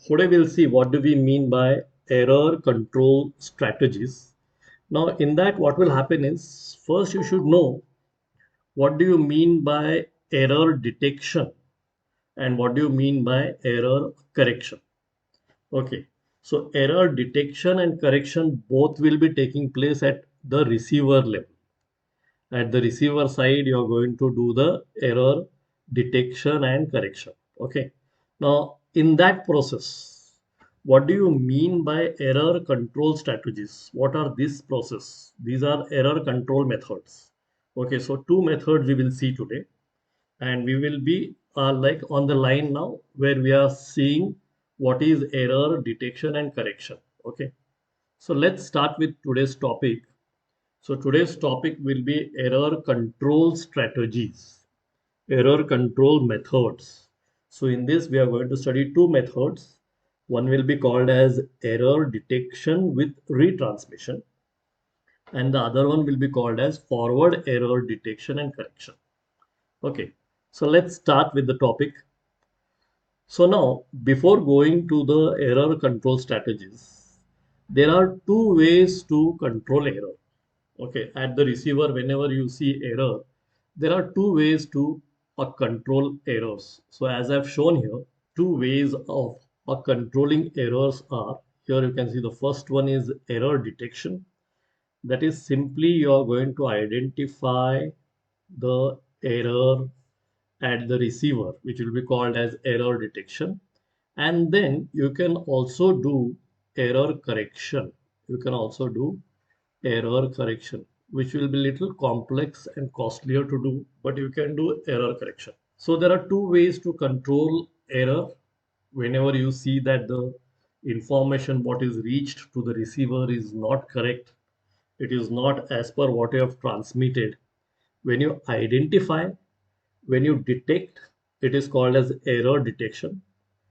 Today we'll see what do we mean by error control strategies. Now in that what will happen is first you should know what do you mean by error detection and what do you mean by error correction. Okay, so error detection and correction both will be taking place at the receiver level. At the receiver side, you're going to do the error detection and correction. Okay. Now, in that process, what do you mean by error control strategies? What are this process? These are error control methods. Okay, so two methods we will see today, and we will be like on the line now where we are seeing what is error detection and correction. Okay, so let's start with today's topic. So today's topic will be error control strategies, error control methods. So in this, we are going to study two methods. One will be called as error detection with retransmission, and the other one will be called as forward error detection and correction. Okay, so let's start with the topic. So now, before going to the error control strategies, there are two ways to control error. Okay, at the receiver, whenever you see error, there are two ways to control errors. So as I've shown here, two ways of controlling errors are, here you can see the first one is error detection. That is simply you are going to identify the error at the receiver, which will be called as error detection. And then you can also do error correction. You can also do error correction, which will be little complex and costlier to do, but you can do error correction. So there are two ways to control error. Whenever you see that the information what is reached to the receiver is not correct, it is not as per what you have transmitted. When you identify, when you detect, it is called as error detection.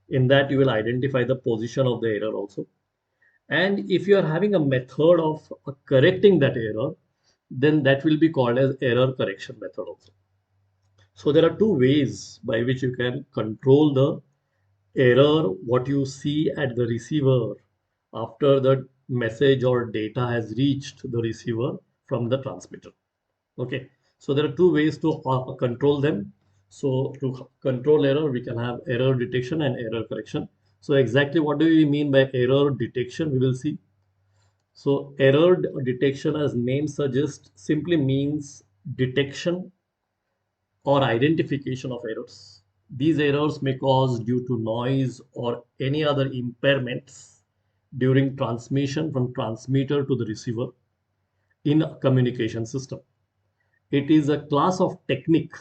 In that you will identify the position of the error also. And if you are having a method of correcting that error, then that will be called as error correction method also. So there are two ways by which you can control the error, what you see at the receiver after the message or data has reached the receiver from the transmitter. Okay, so there are two ways to control them. So to control error, we can have error detection and error correction. So exactly what do we mean by error detection? We will see. So error detection, as name suggests, simply means detection or identification of errors. These errors may cause due to noise or any other impairments during transmission from transmitter to the receiver in a communication system. It is a class of technique.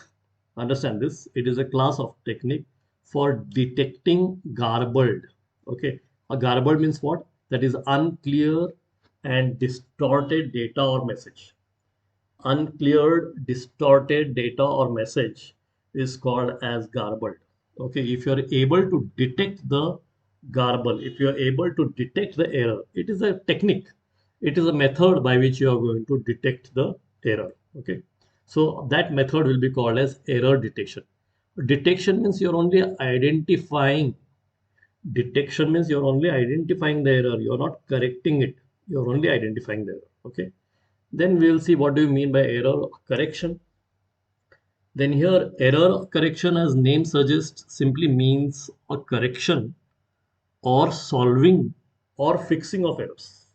Understand this. It is a class of technique for detecting garbled. Okay. A garbled means what? That is unclear and distorted data or message. Uncleared, distorted data or message is called as garbled. Okay. If you are able to detect the garble, if you are able to detect the error, it is a technique. It is a method by which you are going to detect the error. Okay. So that method will be called as error detection. Detection means you're only identifying. Detection means you're only identifying the error. You're not correcting it. You're only identifying the error. Okay. Then we'll see what do you mean by error correction. Then here error correction, as name suggests, simply means a correction or solving or fixing of errors.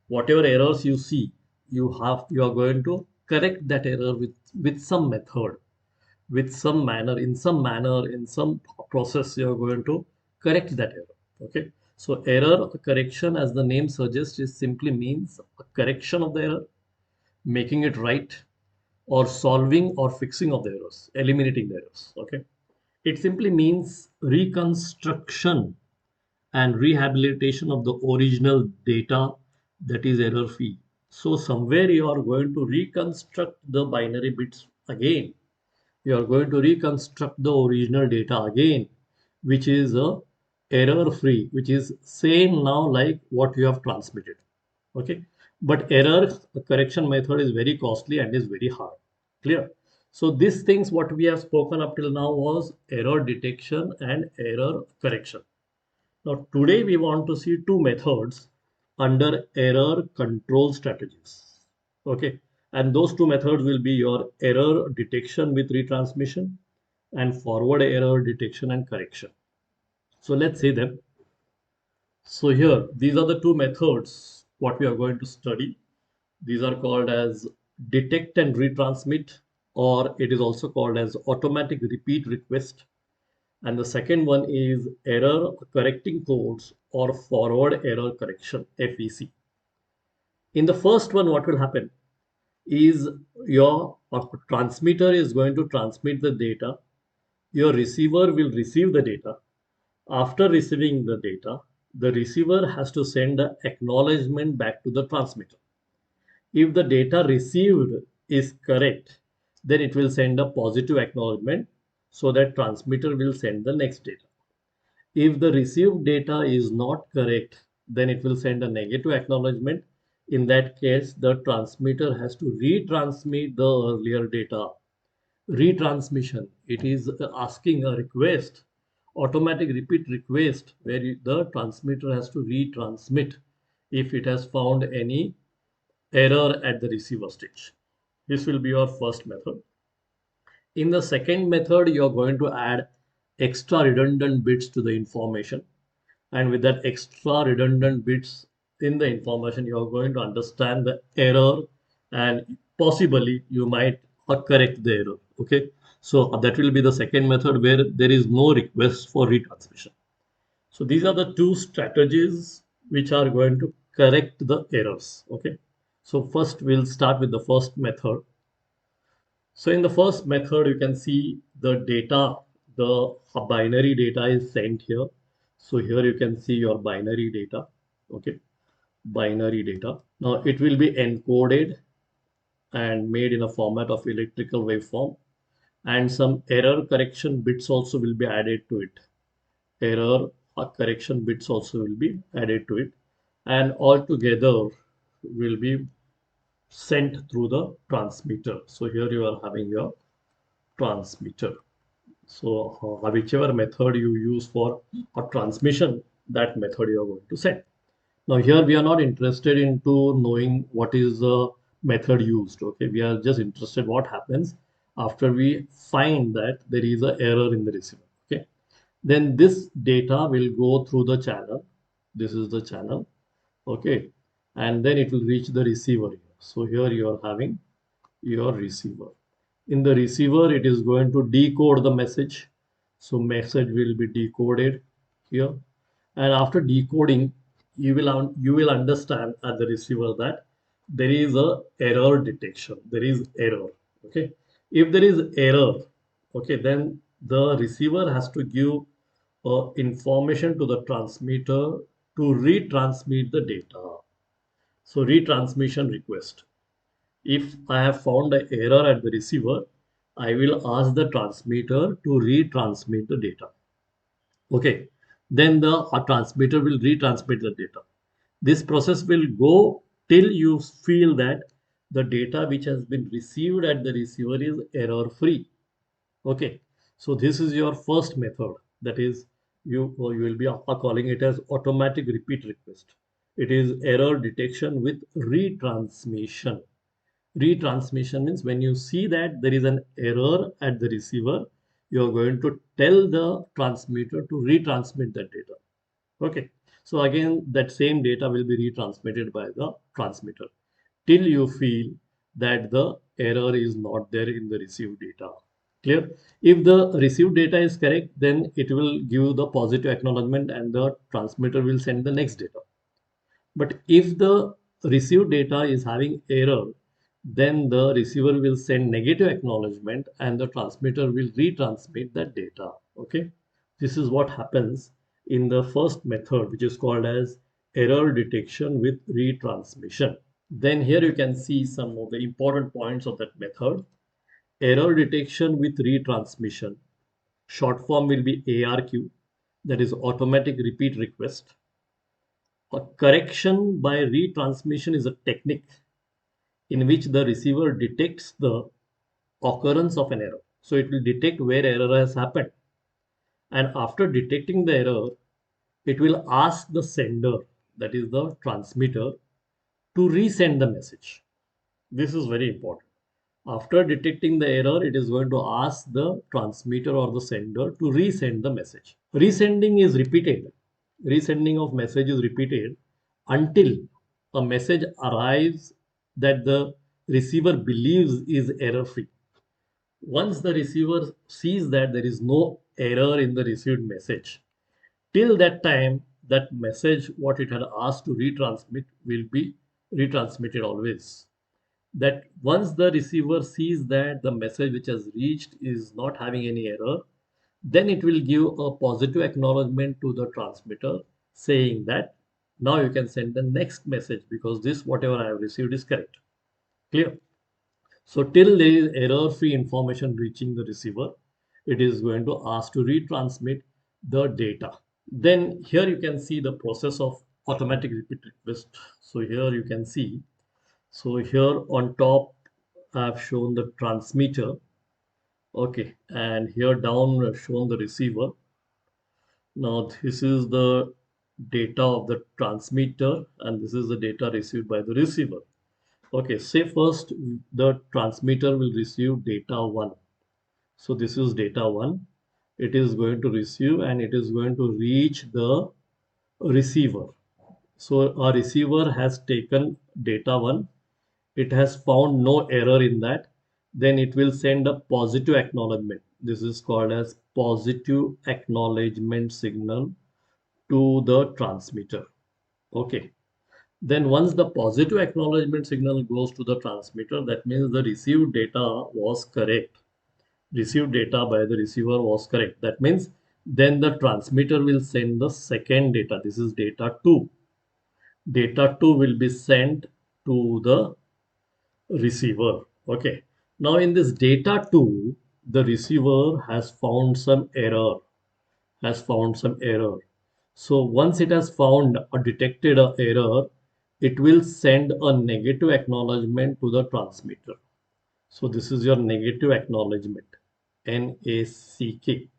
Whatever errors you see, you are going to correct that error with some method, with some manner, in some process, you are going to correct that error. Okay. So error correction, as the name suggests, is simply means a correction of the error, making it right, or solving or fixing of the errors, eliminating the errors. Okay. It simply means reconstruction and rehabilitation of the original data that is error free. So somewhere you are going to reconstruct the binary bits again. You are going to reconstruct the original data again, which is a error free, which is same now like what you have transmitted. Okay. But error correction method is very costly and is very hard. Clear? So these things what we have spoken up till now was error detection and error correction. Now, today we want to see two methods under error control strategies. Okay, and those two methods will be your error detection with retransmission and forward error detection and correction. So let's see them. So here, these are the two methods what we are going to study. These are called as detect and retransmit, or it is also called as automatic repeat request. And the second one is error correcting codes or forward error correction, FEC. In the first one, what will happen is your transmitter is going to transmit the data. Your receiver will receive the data. After receiving the data, the receiver has to send an acknowledgement back to the transmitter. If the data received is correct, then it will send a positive acknowledgement so that transmitter will send the next data. If the received data is not correct, then it will send a negative acknowledgement. In that case, the transmitter has to retransmit the earlier data. Retransmission, it is asking a request, automatic repeat request, where the transmitter has to retransmit if it has found any error at the receiver stage. This will be your first method. In the second method, you are going to add extra redundant bits to the information. And with that extra redundant bits in the information, you are going to understand the error and possibly you might correct the error. Okay. So that will be the second method where there is no request for retransmission. So these are the two strategies which are going to correct the errors. Okay. So first we'll start with the first method. So in the first method, you can see the data, the binary data is sent here. So here you can see your binary data. Okay, binary data. Now it will be encoded and made in a format of electrical waveform, and some error correction bits also will be added to it. Error correction bits also will be added to it, and all together will be sent through the transmitter. So here you are having your transmitter. So whichever method you use for a transmission, that method you are going to set. Now here we are not interested into knowing what is the method used. Okay, we are just interested what happens after we find that there is an error in the receiver. Okay, then this data will go through the channel. This is the channel. Okay, and then it will reach the receiver. So here you are having your receiver. In the receiver, it is going to decode the message. So message will be decoded here. And after decoding, you will understand at the receiver that there is a error detection. There is error. Okay. If there is error, okay, then the receiver has to give information to the transmitter to retransmit the data. So retransmission request. If I have found an error at the receiver, I will ask the transmitter to retransmit the data. Okay. Then the transmitter will retransmit the data. This process will go till you feel that the data which has been received at the receiver is error free. Okay. So this is your first method. That is, you will be calling it as automatic repeat request. It is error detection with retransmission. Retransmission means when you see that there is an error at the receiver, you are going to tell the transmitter to retransmit that data. Okay. So again, that same data will be retransmitted by the transmitter till you feel that the error is not there in the received data. Clear? If the received data is correct, then it will give the positive acknowledgement and the transmitter will send the next data. But if the received data is having error, then the receiver will send negative acknowledgement and the transmitter will retransmit that data. Okay. This is what happens in the first method, which is called as error detection with retransmission. Then here you can see some of the important points of that method. Error detection with retransmission. Short form will be ARQ, that is automatic repeat request. A correction by retransmission is a technique in which the receiver detects the occurrence of an error. So it will detect where error has happened. And after detecting the error, it will ask the sender, that is the transmitter, to resend the message. This is very important. After detecting the error, it is going to ask the transmitter or the sender to resend the message. Resending is repeated. Resending of message is repeated until a message arrives that the receiver believes is error free. Once the receiver sees that there is no error in the received message, till that time, that message, what it had asked to retransmit, will be retransmitted always. That once the receiver sees that the message which has reached is not having any error, then it will give a positive acknowledgement to the transmitter saying that now you can send the next message because this whatever I have received is correct. Clear? So till there is error-free information reaching the receiver, it is going to ask to retransmit the data. Then here you can see the process of automatic repeat request. So here you can see, so here on top I have shown the transmitter, okay, and here down I've shown the receiver. Now this is the data of the transmitter and this is the data received by the receiver. Okay, say first the transmitter will receive data 1. So this is data 1. It is going to receive and it is going to reach the receiver. So our receiver has taken data 1. It has found no error in that. Then it will send a positive acknowledgement. This is called as positive acknowledgement signal to the transmitter. Okay. Then once the positive acknowledgement signal goes to the transmitter, that means the received data was correct. Received data by the receiver was correct. That means then the transmitter will send the second data. This is data 2. Data 2 will be sent to the receiver. Okay. Now in this data 2, the receiver has found some error. Has found some error. So once it has found or detected an error, it will send a negative acknowledgement to the transmitter. So this is your negative acknowledgement, NACK.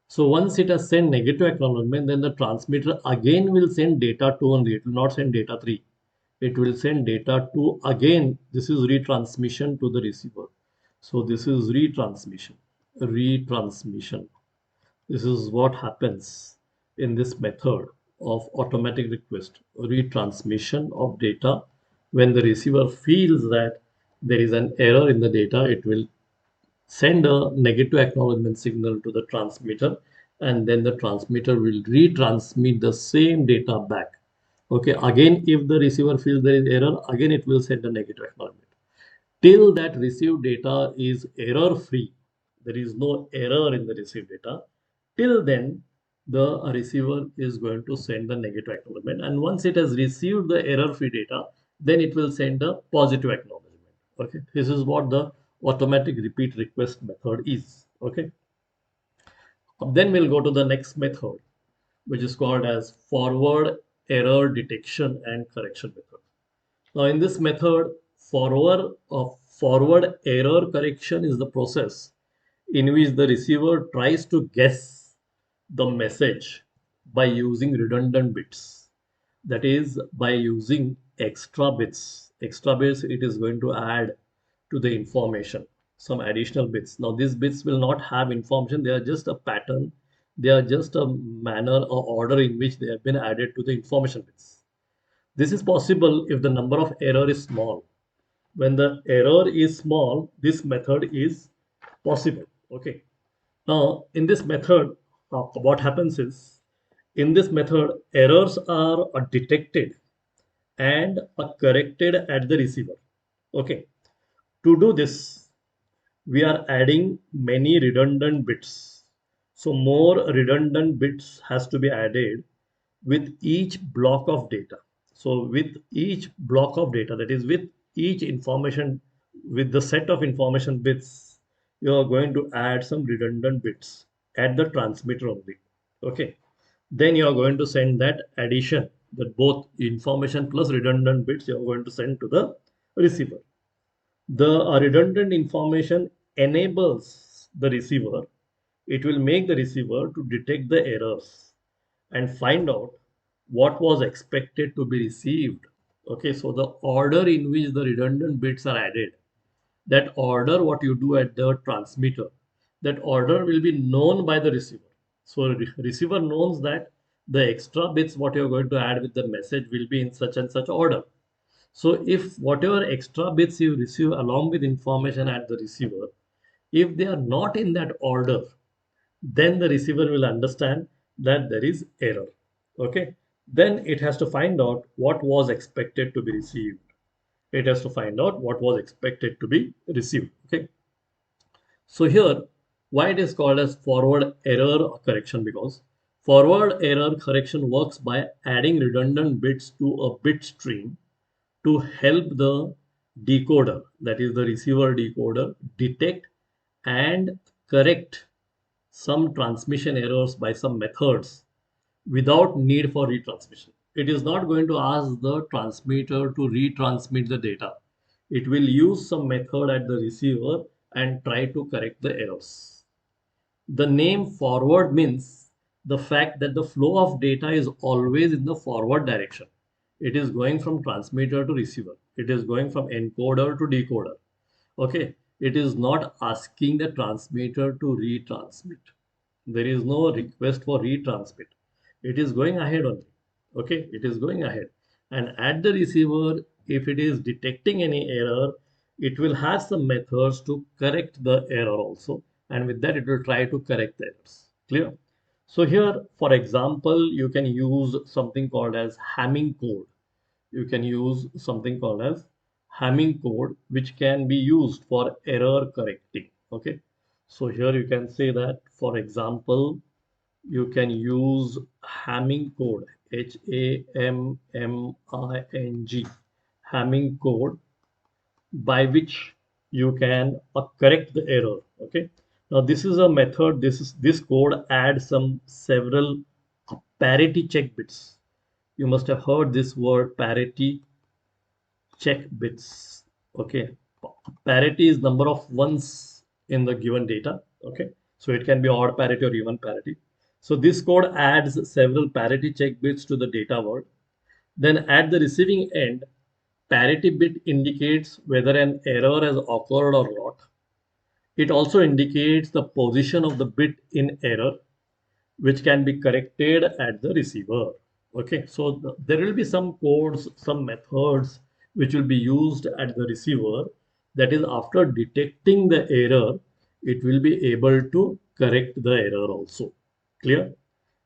So once it has sent negative acknowledgement, then the transmitter again will send data 2 only. It will not send data 3. It will send data 2 again. This is retransmission to the receiver. So this is retransmission. Retransmission. This is what happens in this method of automatic request, retransmission of data. When the receiver feels that there is an error in the data, it will send a negative acknowledgement signal to the transmitter, and then the transmitter will retransmit the same data back. Okay, again, if the receiver feels there is error, again it will send a negative acknowledgement. Till that received data is error free, there is no error in the received data, till then the receiver is going to send the negative acknowledgement, and once it has received the error free data, then it will send a positive acknowledgement. Okay, this is what the automatic repeat request method is. Okay, then we'll go to the next method, which is called as forward error detection and correction method. Now, in this method, forward error correction is the process in which the receiver tries to guess the message by using redundant bits. That is, by using extra bits. Extra bits it is going to add to the information, some additional bits. Now, these bits will not have information, they are just a pattern, they are just a manner or order in which they have been added to the information bits. This is possible if the number of error is small. When the error is small, this method is possible. Okay. Now, in this method, what happens is, in this method, errors are detected and are corrected at the receiver. Okay. To do this, we are adding many redundant bits. So more redundant bits has to be added with each block of data. So with each block of data, that is with each information, with the set of information bits, you are going to add some redundant bits at the transmitter only. Okay. Then you are going to send that addition, that both information plus redundant bits you are going to send to the receiver. The redundant information enables the receiver, it will make the receiver to detect the errors, and find out what was expected to be received. Okay, so the order in which the redundant bits are added, that order what you do at the transmitter, that order will be known by the receiver. So receiver knows that the extra bits what you're going to add with the message will be in such and such order. So if whatever extra bits you receive along with information at the receiver, if they are not in that order, then the receiver will understand that there is error. Okay, then it has to find out what was expected to be received. It has to find out what was expected to be received. Okay, so here, why it is called as forward error correction? Because forward error correction works by adding redundant bits to a bit stream to help the decoder, that is the receiver decoder, detect and correct some transmission errors by some methods without need for retransmission. It is not going to ask the transmitter to retransmit the data. It will use some method at the receiver and try to correct the errors. The name forward means the fact that the flow of data is always in the forward direction. It is going from transmitter to receiver. It is going from encoder to decoder. Okay. It is not asking the transmitter to retransmit. There is no request for retransmit. It is going ahead only. Okay. It is going ahead. And at the receiver, if it is detecting any error, it will have some methods to correct the error also. And with that, it will try to correct the errors. Clear? So here, for example, you can use something called as Hamming code. You can use something called as Hamming code, which can be used for error correcting. Okay. So here you can say that, for example, you can use Hamming code, Hamming, Hamming code, by which you can correct the error. Okay. Now this is a method. This code adds some several parity check bits. You must have heard this word, parity check bits. Okay, parity is number of ones in the given data. Okay, so it can be odd parity or even parity. So this code adds several parity check bits to the data word. Then at the receiving end, parity bit indicates whether an error has occurred or not. It also indicates the position of the bit in error, which can be corrected at the receiver. Okay, so there will be some codes, some methods which will be used at the receiver. That is, after detecting the error, it will be able to correct the error also. Clear?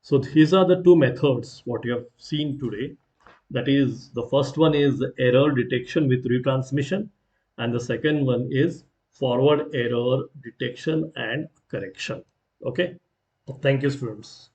So these are the two methods what you have seen today. That is, the first one is error detection with retransmission, and the second one is forward error detection and correction. Okay, thank you, students.